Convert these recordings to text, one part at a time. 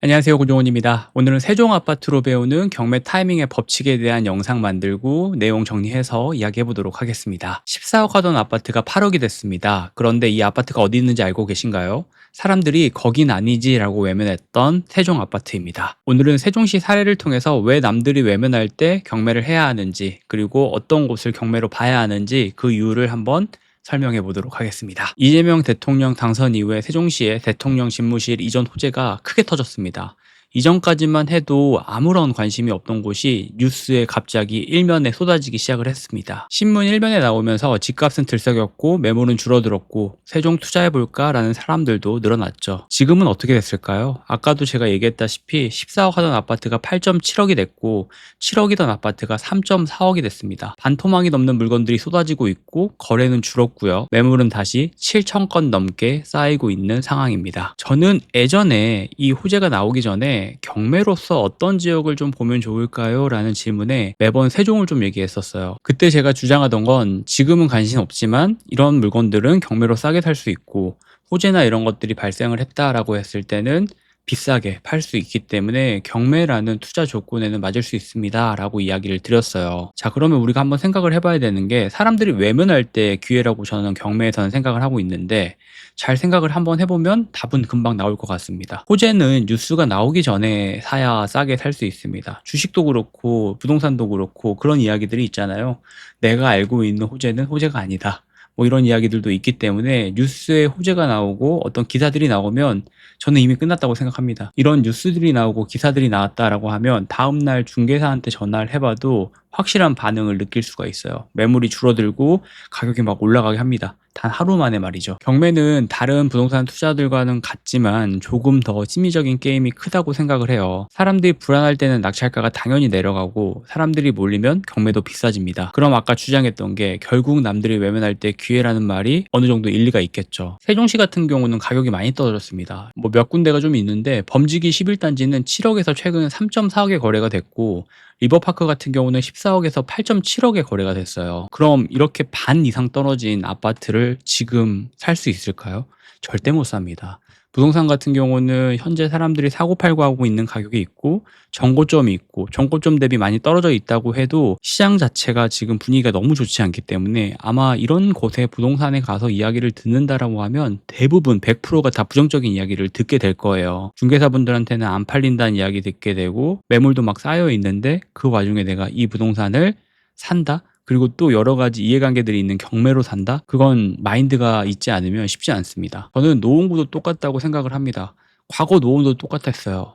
안녕하세요. 고종원입니다. 오늘은 세종 아파트로 배우는 경매 타이밍의 법칙에 대한 영상 만들고 내용 정리해서 이야기해 보도록 하겠습니다. 14억 하던 아파트가 8억이 됐습니다. 그런데 이 아파트가 어디 있는지 알고 계신가요? 사람들이 거긴 아니지라고 외면했던 세종 아파트입니다. 오늘은 세종시 사례를 통해서 왜 남들이 외면할 때 경매를 해야 하는지, 그리고 어떤 곳을 경매로 봐야 하는지 그 이유를 한번 설명해 보도록 하겠습니다. 이재명 대통령 당선 이후에 세종시의 대통령 집무실 이전 호재가 크게 터졌습니다. 이전까지만 해도 아무런 관심이 없던 곳이 뉴스에 갑자기 일면에 쏟아지기 시작을 했습니다. 신문 일면에 나오면서 집값은 들썩였고 매물은 줄어들었고 세종 투자해볼까 라는 사람들도 늘어났죠. 지금은 어떻게 됐을까요? 아까도 제가 얘기했다시피 14억 하던 아파트가 8.7억이 됐고 7억이던 아파트가 3.4억이 됐습니다. 반토막이 넘는 물건들이 쏟아지고 있고 거래는 줄었고요. 매물은 다시 7천 건 넘게 쌓이고 있는 상황입니다. 저는 예전에 이 호재가 나오기 전에 경매로서 어떤 지역을 좀 보면 좋을까요? 라는 질문에 매번 세종을 좀 얘기했었어요. 그때 제가 주장하던 건 지금은 관심 없지만 이런 물건들은 경매로 싸게 살 수 있고 호재나 이런 것들이 발생을 했다라고 했을 때는 비싸게 팔 수 있기 때문에 경매라는 투자 조건에는 맞을 수 있습니다 라고 이야기를 드렸어요. 자, 그러면 우리가 한번 생각을 해봐야 되는 게 사람들이 외면할 때 기회라고 저는 경매에서는 생각을 하고 있는데 잘 생각을 한번 해보면 답은 금방 나올 것 같습니다. 호재는 뉴스가 나오기 전에 사야 싸게 살 수 있습니다. 주식도 그렇고 부동산도 그렇고 그런 이야기들이 있잖아요. 내가 알고 있는 호재는 호재가 아니다. 뭐 이런 이야기들도 있기 때문에 뉴스에 호재가 나오고 어떤 기사들이 나오면 저는 이미 끝났다고 생각합니다. 이런 뉴스들이 나오고 기사들이 나왔다라고 하면 다음날 중개사한테 전화를 해봐도 확실한 반응을 느낄 수가 있어요. 매물이 줄어들고 가격이 막 올라가게 합니다. 단 하루 만에 말이죠. 경매는 다른 부동산 투자들과는 같지만 조금 더 심리적인 게임이 크다고 생각을 해요. 사람들이 불안할 때는 낙찰가가 당연히 내려가고 사람들이 몰리면 경매도 비싸집니다. 그럼 아까 주장했던 게 결국 남들이 외면할 때 기회라는 말이 어느 정도 일리가 있겠죠. 세종시 같은 경우는 가격이 많이 떨어졌습니다. 뭐 몇 군데가 좀 있는데 범지기 11단지는 7억에서 최근 3.4억에 거래가 됐고 리버파크 같은 경우는 14억에서 8.7억에 거래가 됐어요. 그럼 이렇게 반 이상 떨어진 아파트를 지금 살 수 있을까요? 절대 못 삽니다. 부동산 같은 경우는 현재 사람들이 사고 팔고 하고 있는 가격이 있고 정고점이 있고 정고점 대비 많이 떨어져 있다고 해도 시장 자체가 지금 분위기가 너무 좋지 않기 때문에 아마 이런 곳에 부동산에 가서 이야기를 듣는다라고 하면 대부분 100%가 다 부정적인 이야기를 듣게 될 거예요. 중개사분들한테는 안 팔린다는 이야기 듣게 되고 매물도 막 쌓여 있는데 그 와중에 내가 이 부동산을 산다? 그리고 또 여러 가지 이해관계들이 있는 경매로 산다? 그건 마인드가 있지 않으면 쉽지 않습니다. 저는 노원구도 똑같다고 생각을 합니다. 과거 노원도 똑같았어요.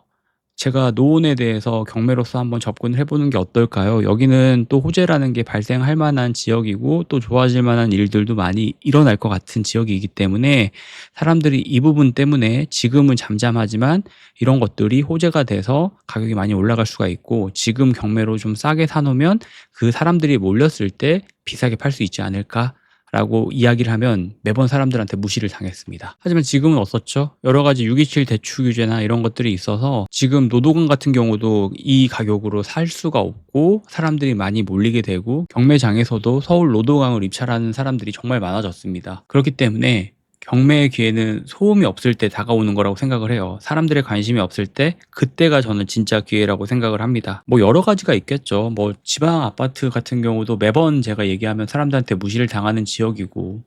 제가 노원에 대해서 경매로서 한번 접근을 해보는 게 어떨까요? 여기는 또 호재라는 게 발생할 만한 지역이고 또 좋아질 만한 일들도 많이 일어날 것 같은 지역이기 때문에 사람들이 이 부분 때문에 지금은 잠잠하지만 이런 것들이 호재가 돼서 가격이 많이 올라갈 수가 있고 지금 경매로 좀 싸게 사놓으면 그 사람들이 몰렸을 때 비싸게 팔 수 있지 않을까? 라고 이야기를 하면 매번 사람들한테 무시를 당했습니다. 하지만 지금은 어떻죠? 여러 가지 627 대출 규제나 이런 것들이 있어서 지금 노도강 같은 경우도 이 가격으로 살 수가 없고 사람들이 많이 몰리게 되고 경매장에서도 서울 노도강을 입찰하는 사람들이 정말 많아졌습니다. 그렇기 때문에 경매의 기회는 소음이 없을 때 다가오는 거라고 생각을 해요. 사람들의 관심이 없을 때 그때가 저는 진짜 기회라고 생각을 합니다. 뭐 여러 가지가 있겠죠. 뭐 지방 아파트 같은 경우도 매번 제가 얘기하면 사람들한테 무시를 당하는 지역이고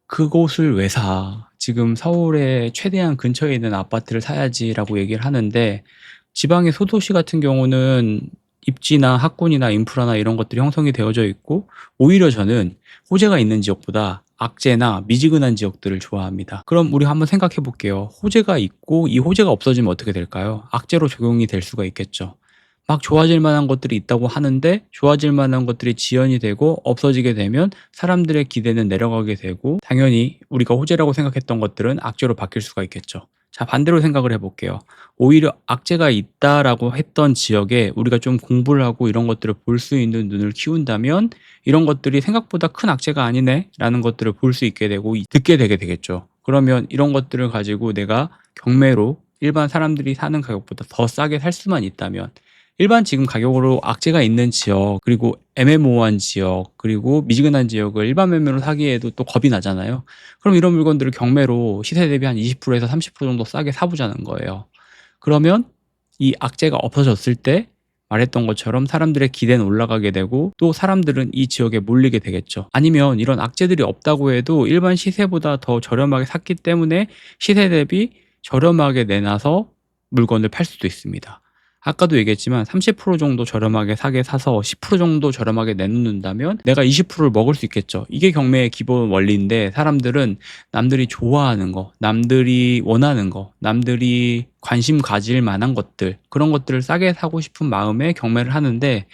그곳을 왜 사? 지금 서울에 최대한 근처에 있는 아파트를 사야지라고 얘기를 하는데 지방의 소도시 같은 경우는 입지나 학군이나 인프라나 이런 것들이 형성이 되어져 있고 오히려 저는 호재가 있는 지역보다 악재나 미지근한 지역들을 좋아합니다. 그럼 우리 한번 생각해 볼게요. 호재가 있고 이 호재가 없어지면 어떻게 될까요? 악재로 적용이 될 수가 있겠죠. 막 좋아질 만한 것들이 있다고 하는데 좋아질 만한 것들이 지연이 되고 없어지게 되면 사람들의 기대는 내려가게 되고 당연히 우리가 호재라고 생각했던 것들은 악재로 바뀔 수가 있겠죠. 자, 반대로 생각을 해볼게요. 오히려 악재가 있다라고 했던 지역에 우리가 좀 공부를 하고 이런 것들을 볼 수 있는 눈을 키운다면 이런 것들이 생각보다 큰 악재가 아니네 라는 것들을 볼 수 있게 되고 듣게 되게 되겠죠. 그러면 이런 것들을 가지고 내가 경매로 일반 사람들이 사는 가격보다 더 싸게 살 수만 있다면 일반 지금 가격으로 악재가 있는 지역 그리고 애매모호한 지역 그리고 미지근한 지역을 일반 매매로 사기에도 또 겁이 나잖아요. 그럼 이런 물건들을 경매로 시세 대비 한 20%에서 30% 정도 싸게 사보자는 거예요. 그러면 이 악재가 없어졌을 때 말했던 것처럼 사람들의 기대는 올라가게 되고 또 사람들은 이 지역에 몰리게 되겠죠. 아니면 이런 악재들이 없다고 해도 일반 시세보다 더 저렴하게 샀기 때문에 시세 대비 저렴하게 내놔서 물건을 팔 수도 있습니다. 아까도 얘기했지만 30% 정도 저렴하게 사서 10% 정도 저렴하게 내놓는다면 내가 20%를 먹을 수 있겠죠. 이게 경매의 기본 원리인데 사람들은 남들이 좋아하는 거, 남들이 원하는 거, 남들이 관심 가질 만한 것들, 그런 것들을 싸게 사고 싶은 마음에 경매를 하는데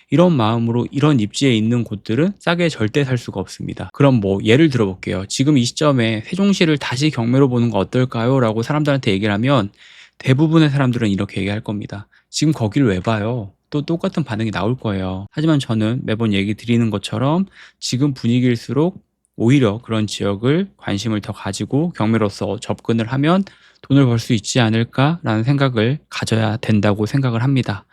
이런 마음으로 이런 입지에 있는 곳들은 싸게 절대 살 수가 없습니다. 그럼 뭐 예를 들어 볼게요. 지금 이 시점에 세종시를 다시 경매로 보는 거 어떨까요? 라고 사람들한테 얘기를 하면 대부분의 사람들은 이렇게 얘기할 겁니다. 지금 거길 왜 봐요? 또 똑같은 반응이 나올 거예요. 하지만 저는 매번 얘기 드리는 것처럼 지금 분위기일수록 오히려 그런 지역을 관심을 더 가지고 경매로서 접근을 하면 돈을 벌 수 있지 않을까라는 생각을 가져야 된다고 생각을 합니다.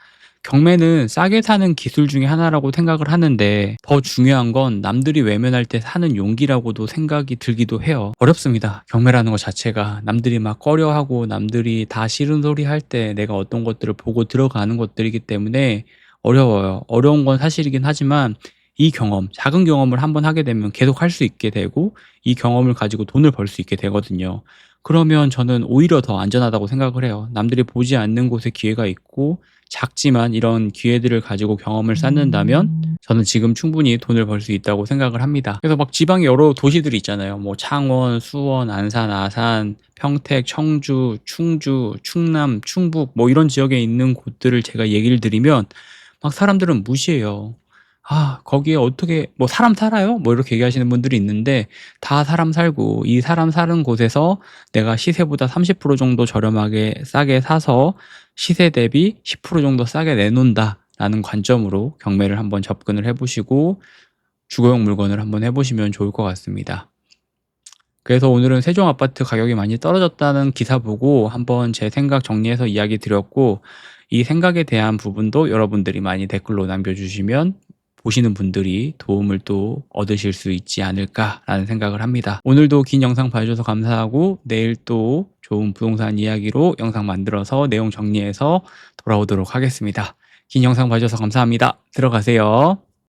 경매는 싸게 사는 기술 중에 하나라고 생각을 하는데 더 중요한 건 남들이 외면할 때 사는 용기라고도 생각이 들기도 해요. 어렵습니다. 경매라는 것 자체가 남들이 막 꺼려하고 남들이 다 싫은 소리 할 때 내가 어떤 것들을 보고 들어가는 것들이기 때문에 어려워요. 어려운 건 사실이긴 하지만 이 경험, 작은 경험을 한번 하게 되면 계속 할 수 있게 되고 이 경험을 가지고 돈을 벌 수 있게 되거든요. 그러면 저는 오히려 더 안전하다고 생각을 해요. 남들이 보지 않는 곳에 기회가 있고 작지만 이런 기회들을 가지고 경험을 쌓는다면 저는 지금 충분히 돈을 벌 수 있다고 생각을 합니다. 그래서 막 지방에 여러 도시들이 있잖아요. 뭐 창원, 수원, 안산, 아산, 평택, 청주, 충주, 충남, 충북 뭐 이런 지역에 있는 곳들을 제가 얘기를 드리면 막 사람들은 무시해요. 아, 거기에 어떻게 뭐 사람 살아요? 뭐 이렇게 얘기하시는 분들이 있는데 다 사람 살고 이 사람 사는 곳에서 내가 시세보다 30% 정도 저렴하게 싸게 사서 시세 대비 10% 정도 싸게 내놓는다라는 관점으로 경매를 한번 접근을 해보시고 주거용 물건을 한번 해보시면 좋을 것 같습니다. 그래서 오늘은 세종 아파트 가격이 많이 떨어졌다는 기사 보고 한번 제 생각 정리해서 이야기 드렸고 이 생각에 대한 부분도 여러분들이 많이 댓글로 남겨주시면 보시는 분들이 도움을 또 얻으실 수 있지 않을까라는 생각을 합니다. 오늘도 긴 영상 봐주셔서 감사하고 내일 또 좋은 부동산 이야기로 영상 만들어서 내용 정리해서 돌아오도록 하겠습니다. 긴 영상 봐주셔서 감사합니다. 들어가세요.